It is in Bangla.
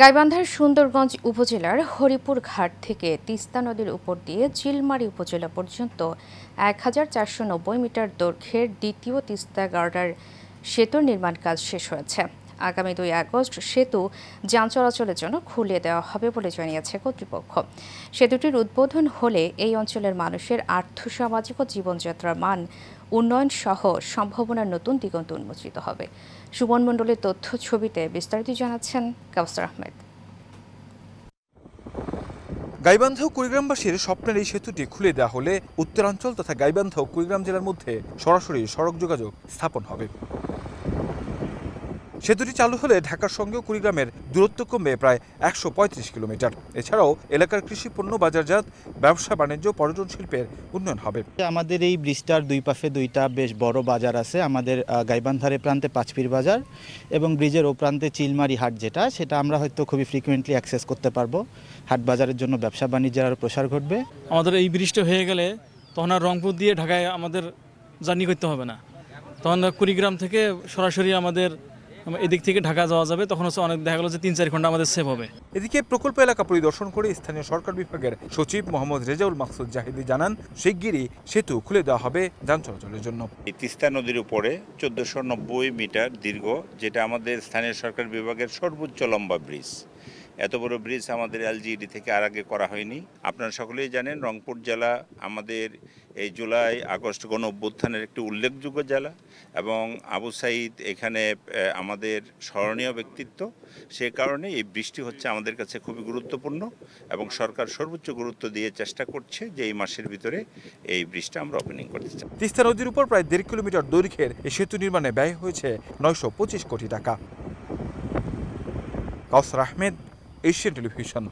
গাইবান্ধার সুন্দরগঞ্জ উপজেলার হরিপুর ঘাট থেকে তিস্তা নদীর উপর দিয়ে চিলমারী উপজেলা পর্যন্ত ১,৪৯০ মিটার দৈর্ঘ্যের দ্বিতীয় তিস্তা গার্ডার সেতুর নির্মাণ কাজ শেষ হয়েছে। আগামী ২ আগস্ট সেতু যান চলাচলের জন্য খুলে দেওয়া হবে বলে জানিয়েছে কর্তৃপক্ষ। সেতুটির উদ্বোধন হলে এই অঞ্চলের মানুষের আর্থসামাজিক ও জীবনযাত্রার মান উন্নয়ন সহ সম্ভাবনার নতুন দিগন্ত উন্মোচিত হবে। সুমন মণ্ডলের তথ্য ছবিতে বিস্তারিত জানাচ্ছেন কাউসার আহমেদ। গাইবান্ধা ও কুড়িগ্রামবাসীর স্বপ্নের এই সেতুটি খুলে দেওয়া হলে উত্তরাঞ্চল তথা গাইবান্ধা ও কুড়িগ্রাম জেলার মধ্যে সরাসরি সড়ক যোগাযোগ স্থাপন হবে। সেতুটি চালু হলে ঢাকার সঙ্গে কুড়িগ্রামের দূরত্ব কমবে প্রায় ১৩৫ কিলোমিটার। এছাড়াও এলাকার কৃষি পণ্য বাজারজাত, ব্যবসা বাণিজ্য, পর্যটন শিল্পের উন্নয়ন হবে। আমাদের এই ব্রিজটার দুই পাশে দুইটা বেশ বড় বাজার আছে। আমাদের গাইবান্ধার প্রান্তে পাঁচপীর বাজার এবং ব্রিজের ও প্রান্তে চিলমারি হাট, সেটা আমরা হয়তো খুবই ফ্রিকুয়েন্টলি অ্যাক্সেস করতে পারবো। হাট বাজারের জন্য ব্যবসা বাণিজ্যের আরও প্রসার ঘটবে। আমাদের এই ব্রিজটা হয়ে গেলে তখন আর রংপুর দিয়ে ঢাকায় আমাদের জার্নি করতে হবে না। তখন কুড়িগ্রাম থেকে সরাসরি আমাদের এদিক থেকে ঢাকা যাওয়া যাবে। তখন হচ্ছে অনেক দেখা গেল যে ৩-৪ ঘন্টা আমাদের সেভ হবে। এদিকে প্রকল্প এলাকা পরিদর্শন করে স্থানীয় সরকার বিভাগের সচিব মোহাম্মদ রেজাউল মাকসুদ জাহিদি জানান, শিগগিরই সেতু খুলে দেওয়া হবে যান চলাচলের জন্য। এই তিস্তা নদীর উপরে ১৪৯০ মিটার দীর্ঘ, যেটা আমাদের স্থানীয় সরকার বিভাগের সর্বোচ্চ লম্বা ব্রিজ। এত বড় ব্রিজ আমাদের এলজিইডি থেকে আর আগে করা হয়নি। আপনারা সকলেই জানেন, রংপুর জেলা আমাদের এই জুলাই আগস্ট গণ অভ্যুত্থানের একটি উল্লেখযোগ্য জেলা এবং আবু সাইদ এখানে আমাদের স্মরণীয় ব্যক্তিত্ব। সে কারণে এই ব্রিজটি হচ্ছে আমাদের কাছে খুবই গুরুত্বপূর্ণ এবং সরকার সর্বোচ্চ গুরুত্ব দিয়ে চেষ্টা করছে যে এই মাসের ভিতরে এই ব্রিজটা আমরা ওপেনিং করতে চাই। তিস্তা নদীর উপর প্রায় ১.৫ কিলোমিটার দৈর্ঘ্যের এই সেতু নির্মাণে ব্যয় হয়েছে ৯২৫ কোটি টাকা। কাউসার আহমেদ, এশিয়ান টেলিভিশন।